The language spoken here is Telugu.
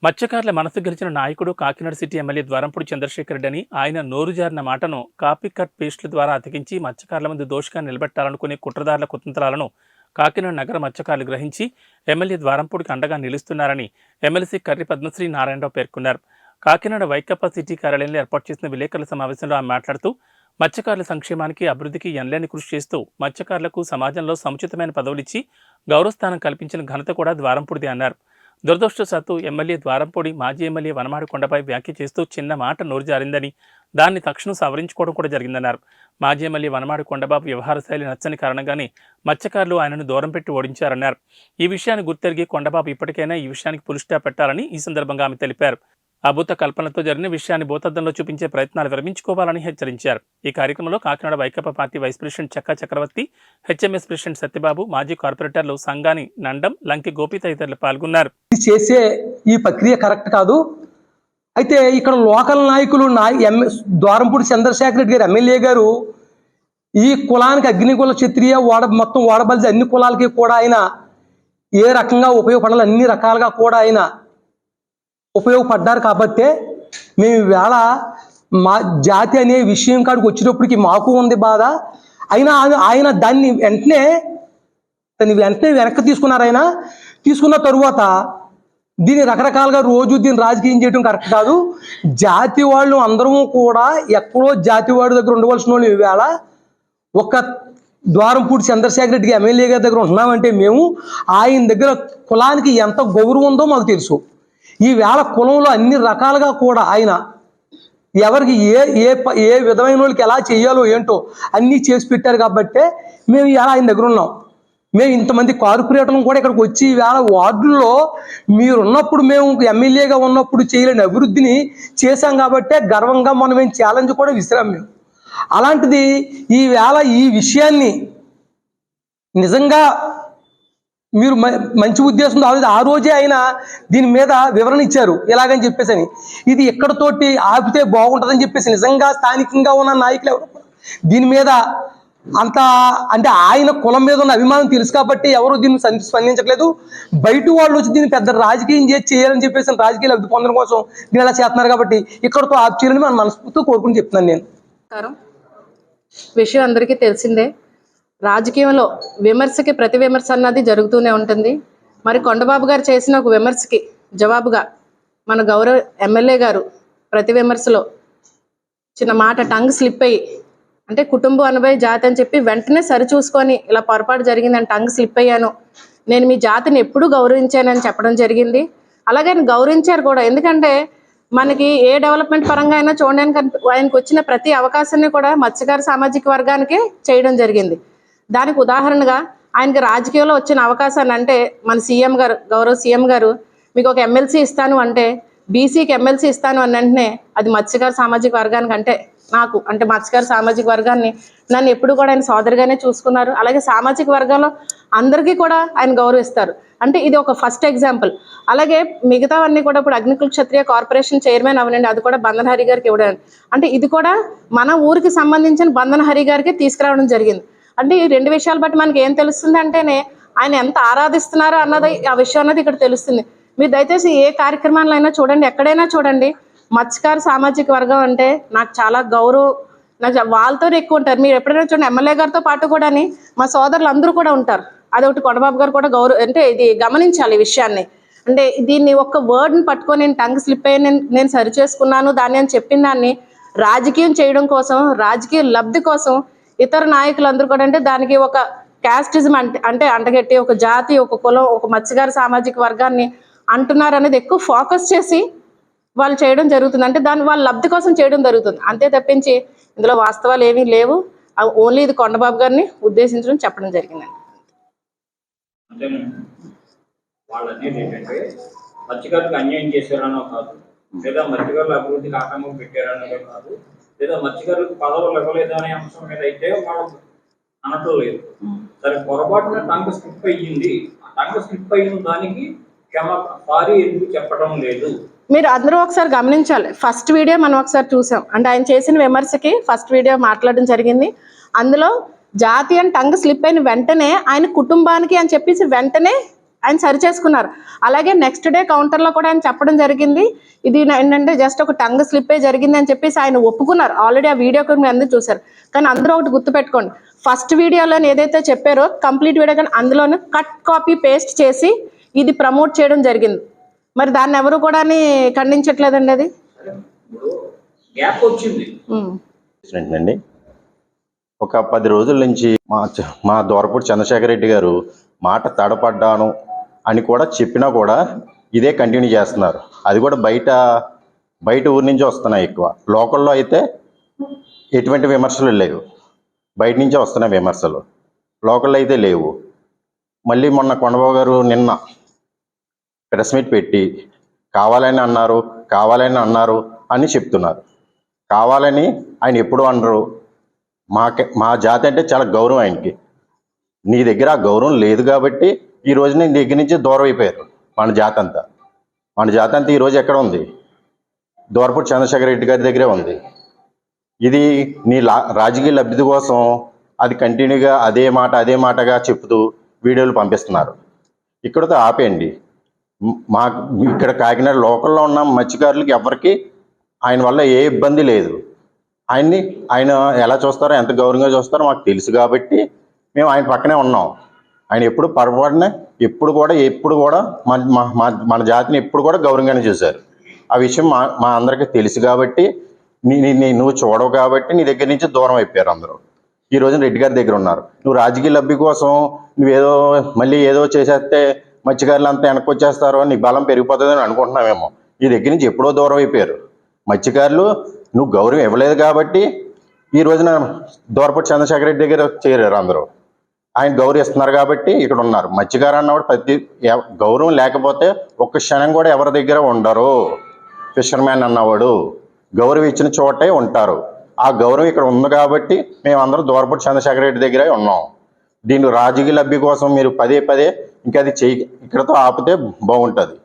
మత్స్యకారుల మనసు గెలిచిన నాయకుడు కాకినాడ సిటీ ఎమ్మెల్యే ద్వారంపూడి చంద్రశేఖర్ రెడ్డి అని ఆయన నోరు జారిన మాటను కాపీ కట్ పేస్టుల ద్వారా అతికించి మత్స్యకారుల ముందు దోషంగా నిలబెట్టాలనుకునే కుట్రదారుల కుతంత్రాలను కాకినాడ నగర మత్స్యకారులు గ్రహించి ఎమ్మెల్యే ద్వారంపూడికి అండగా నిలుస్తున్నారని ఎమ్మెల్సీ కర్రి పద్మశ్రీ నారాయణరావు పేర్కొన్నారు. కాకినాడ వైకాపా సిటీ కార్యాలయంలో ఏర్పాటు చేసిన విలేకరుల సమావేశంలో ఆమె మాట్లాడుతూ మత్స్యకారుల సంక్షేమానికి అభివృద్ధికి ఎనలేని కృషి చేస్తూ మత్స్యకారులకు సమాజంలో సముచితమైన పదవులిచ్చి గౌరవస్థానం కల్పించిన ఘనత కూడా ద్వారంపూడిది అన్నారు. దురదృష్టవశాత్తు ఎమ్మెల్యే ద్వారంపూడి మాజీ ఎమ్మెల్యే వనమాడి కొండపై వ్యాఖ్య చేస్తూ చిన్న మాట నోరు జారిందని దాన్ని తక్షణం సవరించుకోవడం కూడా జరిగిందన్నారు. మాజీ ఎమ్మెల్యే వనమాడి కొండబాబు వ్యవహార శైలి నచ్చని కారణంగానే మత్స్యకారులు ఆయనను దూరం పెట్టి ఓడించారన్నారు. ఈ విషయాన్ని గుర్తెరిగి కొండబాబు ఇప్పటికైనా ఈ విషయానికి పులి స్టాప్ పెట్టాలని ఈ సందర్భంగా ఆమె తెలిపారు. అభూత కల్పనతో జరిగిన విషయాన్ని భూతద్దంలో చూపించే ప్రయత్నాలు విరమించుకోవాలని హెచ్చరించారు. ఈ కార్యక్రమంలో Kakinada Vaikapa party vice president Chakka Chakravarthi, HMS president Satyababu, మాజీ కార్పొరేటర్లు సంగాని నండం, లంకి గోపి తదితరులు పాల్గొన్నారు. చేసే ఈ ప్రక్రియ కరెక్ట్ కాదు. అయితే ఇక్కడ లోకల్ నాయకులు ద్వారంపూడి చంద్రశేఖర్ రెడ్డి గారు ఎమ్మెల్యే గారు ఈ కులానికి అగ్నికుల క్షత్రియ మొత్తం ఓడబలిసి అన్ని కులాలకి కూడా ఆయన ఏ రకంగా ఉపయోగపడాలి అన్ని రకాలుగా కూడా ఆయన ఉపయోగపడ్డారు. కాబట్టే మేము ఈవేళ మా జాతి అనే విషయం కాడికి వచ్చేటప్పటికి మాకు ఉంది బాధ. అయినా ఆయన దాన్ని వెంటనే వెనక్కి తీసుకున్నారు. ఆయన తీసుకున్న తరువాత దీన్ని రకరకాలుగా రోజు దీన్ని రాజకీయం చేయడం కరెక్ట్ కాదు. జాతి వాళ్ళు అందరము కూడా ఎక్కడో జాతి వాడి దగ్గర ఉండవలసిన వాళ్ళు ఈవేళ ఒక ద్వారంపూడి చంద్రశేఖర్ రెడ్డికి ఎమ్మెల్యే గారి దగ్గర ఉంటున్నామంటే మేము ఆయన దగ్గర కులానికి ఎంత గౌరవం ఉందో మాకు తెలుసు. ఈవేళ కులంలో అన్ని రకాలుగా కూడా ఆయన ఎవరికి ఏ విధమైన వాళ్ళకి ఎలా చేయాలో ఏంటో అన్నీ చేసి పెట్టారు. కాబట్టే మేము ఇలా ఆయన దగ్గర ఉన్నాం. మేము ఇంతమంది కార్పొరేటర్లు కూడా ఇక్కడికి వచ్చి ఈవేళ వార్డుల్లో మీరున్నప్పుడు మేము ఎమ్మెల్యేగా ఉన్నప్పుడు చేయలేని అభివృద్ధిని చేశాం. కాబట్టే గర్వంగా మనం ఏం ఛాలెంజ్ కూడా విసిరాం మేము. అలాంటిది ఈవేళ ఈ విషయాన్ని నిజంగా మీరు మంచి ఉద్దేశంతో ఆ రోజే ఆయన దీని మీద వివరణ ఇచ్చారు ఇలాగని చెప్పేసి. ఇది ఎక్కడతోటి ఆపితే బాగుంటుందని చెప్పేసి నిజంగా స్థానికంగా ఉన్న నాయకులు ఎవరు దీని మీద అంత అంటే ఆయన కులం మీద ఉన్న అభిమానం తెలుసు కాబట్టి ఎవరు దీన్ని స్పందించట్లేదు. బయట వాళ్ళు వచ్చి దీన్ని పెద్ద రాజకీయం చేయాలని చెప్పేసి రాజకీయ లబ్ధి పొందడం కోసం దీన్ని అలా చేస్తున్నారు. కాబట్టి ఇక్కడతో ఆపు చేయాలని మన మనస్ఫూర్తితో కోరుకుని చెప్తున్నాను నేను. విషయం అందరికీ తెలిసిందే. రాజకీయంలో విమర్శకి ప్రతి విమర్శ అన్నది జరుగుతూనే ఉంటుంది. మరి కొండబాబు గారు చేసిన ఒక విమర్శకి జవాబుగా మన గౌరవ ఎమ్మెల్యే గారు ప్రతి విమర్శలో చిన్న మాట టంగ్ స్లిప్ అయ్యి అంటే కుటుంబం అనబై జాతి అని చెప్పి వెంటనే సరిచూసుకొని ఇలా పొరపాటు జరిగిందని టంగ్ స్లిప్ అయ్యాను, నేను మీ జాతిని ఎప్పుడూ గౌరవించానని చెప్పడం జరిగింది. అలాగే గౌరవించారు కూడా. ఎందుకంటే మనకి ఏ డెవలప్మెంట్ పరంగా అయినా చూడడానికి ఆయనకు వచ్చిన ప్రతి అవకాశాన్ని కూడా మత్స్యకార సామాజిక వర్గానికి చేయడం జరిగింది. దానికి ఉదాహరణగా ఆయనకి రాజకీయంలో వచ్చిన అవకాశాన్ని అంటే మన సీఎం గారు గౌరవ సీఎం గారు మీకు ఒక ఎమ్మెల్సీ ఇస్తాను అంటే బీసీకి ఎమ్మెల్సీ ఇస్తాను అని వెంటనే అది మత్స్యకార సామాజిక వర్గానికి అంటే నాకు అంటే మత్స్యకార సామాజిక వర్గాన్ని నన్ను ఎప్పుడు కూడా ఆయన సోదరిగానే చూసుకున్నారు. అలాగే సామాజిక వర్గాల్లో అందరికీ కూడా ఆయన గౌరవిస్తారు. అంటే ఇది ఒక ఫస్ట్ ఎగ్జాంపుల్. అలాగే మిగతావన్నీ కూడా ఇప్పుడు అగ్నికుల క్షత్రియ కార్పొరేషన్ చైర్మన్ అవనండి అది కూడా బంధన హరి గారికి ఇవ్వడం అంటే ఇది కూడా మన ఊరికి సంబంధించిన బంధన హరి గారికి తీసుకురావడం జరిగింది. అంటే ఈ రెండు విషయాలు బట్టి మనకి ఏం తెలుస్తుంది అంటేనే ఆయన ఎంత ఆరాధిస్తున్నారో అన్నది ఆ విషయం అన్నది ఇక్కడ తెలుస్తుంది. మీరు దయచేసి ఏ కార్యక్రమాల్లో అయినా చూడండి, ఎక్కడైనా చూడండి, మత్స్యకార సామాజిక వర్గం అంటే నాకు చాలా గౌరవం, నాకు వాళ్ళతో ఎక్కువ ఉంటారు. మీరు ఎప్పుడైనా చూడండి ఎమ్మెల్యే గారితో పాటు కూడా మా సోదరులు అందరూ కూడా ఉంటారు. అదొకటి కొండబాబు గారు కూడా అంటే ఇది గమనించాలి ఈ విషయాన్ని. అంటే దీన్ని ఒక్క వర్డ్ని పట్టుకొని నేను టంగ్ స్లిప్ అయ్యి నేను సరి చేసుకున్నాను దాన్ని అని చెప్పిన దాన్ని రాజకీయం చేయడం కోసం, రాజకీయ లబ్ధి కోసం ఇతర నాయకులందరూ కూడా అంటే దానికి ఒక క్యాస్టిజం అంటే అంటగట్టి ఒక జాతి, ఒక కులం, ఒక మత్స్యకార సామాజిక వర్గాన్ని అంటున్నారు అనేది ఎక్కువ ఫోకస్ చేసి వాళ్ళు చేయడం జరుగుతుంది. అంటే దాన్ని వాళ్ళ లబ్ధి కోసం చేయడం జరుగుతుంది. అంతే తప్పించి ఇందులో వాస్తవాలు ఏమీ లేవు. ఓన్లీ ఇది కొండబాబు గారిని ఉద్దేశించడం చెప్పడం జరిగిందండి. మత్స్యకారులకు అన్యాయం చేశారనో కాదు, లేదా మత్స్యకారుల అభివృద్ధికి ఆటంకం పెట్టారనో కాదు, లేదా మత్స్యకారులకు పదవులు ఇవ్వలేదు అనే అంశం మీద అయితే వాళ్ళు అనట్లేదు. సరే పొరపాటున టంగ్ స్లిప్ అయ్యింది, ఆ టంగ్ స్లిప్ అయిన దానికి సారీ ఎందుకు చెప్పడం లేదు? మీరు అందరూ ఒకసారి గమనించాలి. ఫస్ట్ వీడియో మనం ఒకసారి చూసాం. అంటే ఆయన చేసిన విమర్శకి ఫస్ట్ వీడియో మాట్లాడడం జరిగింది. అందులో జాతి అని టంగ్ స్లిప్ అయిన వెంటనే ఆయన కుటుంబానికి అని చెప్పేసి వెంటనే ఆయన సరి చేసుకున్నారు. అలాగే నెక్స్ట్ డే కౌంటర్లో కూడా ఆయన చెప్పడం జరిగింది, ఇది ఏంటంటే జస్ట్ ఒక టంగ్ స్లిప్పే జరిగింది అని చెప్పేసి ఆయన ఒప్పుకున్నారు. ఆల్రెడీ ఆ వీడియో కూడా మీరు అందరూ చూశారు. కానీ అందరూ ఒకటి గుర్తుపెట్టుకోండి, ఫస్ట్ వీడియోలో ఏదైతే చెప్పారో కంప్లీట్ వీడియో కానీ అందులోనే కట్ కాపీ పేస్ట్ చేసి ఇది ప్రమోట్ చేయడం జరిగింది. మరి దాన్ని ఎవరు కూడా ఖండించట్లేదండి. అది ఇప్పుడు గ్యాప్ వచ్చింది. అండి ఒక 10 రోజుల నుంచి మా దోరపూడి చంద్రశేఖర్ రెడ్డి గారు మాట తడపడ్డాను అని కూడా చెప్పినా కూడా ఇదే కంటిన్యూ చేస్తున్నారు. అది కూడా బయట ఊరి నుంచి వస్తున్నాయి ఎక్కువ. లోకల్లో అయితే ఎటువంటి విమర్శలు లేవు, బయట నుంచే వస్తున్నాయి విమర్శలు, లోకల్లో అయితే లేవు. మళ్ళీ మొన్న కొండబాబు గారు నిన్న ప్రెస్ మీట్ పెట్టి కావాలని అన్నారు అని చెప్తున్నారు. కావాలని ఆయన ఎప్పుడు అనరు. మా జాతి అంటే చాలా గౌరవం ఆయనకి. నీ దగ్గర ఆ గౌరవం లేదు కాబట్టి ఈ రోజు నీ దగ్గర నుంచి దూరం అయిపోయారు. మన జాతి అంతా ఈరోజు ఎక్కడ ఉంది? దోరపూడి చంద్రశేఖర్ రెడ్డి గారి దగ్గరే ఉంది. ఇది నీ రాజకీయ లబ్ధి కోసం అది కంటిన్యూగా అదే మాటగా చెప్తూ వీడియోలు పంపిస్తున్నారు. ఇక్కడతో ఆపేయండి. ఇక్కడ కాకినాడ లోకల్లో ఉన్న మత్స్యకారులకి ఎవరికి ఆయన వల్ల ఏ ఇబ్బంది లేదు. ఆయన ఎలా చూస్తారో, ఎంత గౌరవంగా చూస్తారో మాకు తెలుసు కాబట్టి మేము ఆయన పక్కనే ఉన్నాం. ఆయన ఎప్పుడు పొరపాటున ఎప్పుడు కూడా మన జాతిని ఎప్పుడు కూడా గౌరవంగానే చూశారు. ఆ విషయం మా అందరికీ తెలుసు కాబట్టి నువ్వు చూడవు కాబట్టి నీ దగ్గర నుంచి దూరం అయిపోయారు అందరూ. ఈ రోజున రెడ్డి గారి దగ్గర ఉన్నారు. నువ్వు రాజకీయ లబ్ధి కోసం మళ్ళీ ఏదో చేసేస్తే మత్స్యకారులు అంతా వెనక్కి వచ్చేస్తారో, నీ బలం పెరిగిపోతుందని అనుకుంటున్నామేమో. నీ దగ్గర నుంచి ఎప్పుడో దూరం అయిపోయారు మత్స్యకారులు. నువ్వు గౌరవం ఇవ్వలేదు కాబట్టి ఈ రోజున దోరపూడి చంద్రశేఖర్ రెడ్డి దగ్గర చేరారు అందరూ. ఆయన గౌరవిస్తున్నారు కాబట్టి ఇక్కడ ఉన్నారు. మత్స్యకారు అన్నవాడు గౌరవం లేకపోతే ఒక్క క్షణం కూడా ఎవరి దగ్గర ఉండరు. ఫిషర్మ్యాన్ అన్నవాడు గౌరవం ఇచ్చిన చోటే ఉంటారు. ఆ గౌరవం ఇక్కడ ఉంది కాబట్టి మేమందరం దోరపూడి చంద్రశేఖర్ రెడ్డి దగ్గరే ఉన్నాం. దీన్ని రాజకీయ లబ్ధి కోసం మీరు పదే ఇంకా అది ఇక్కడతో ఆపితే బాగుంటుంది.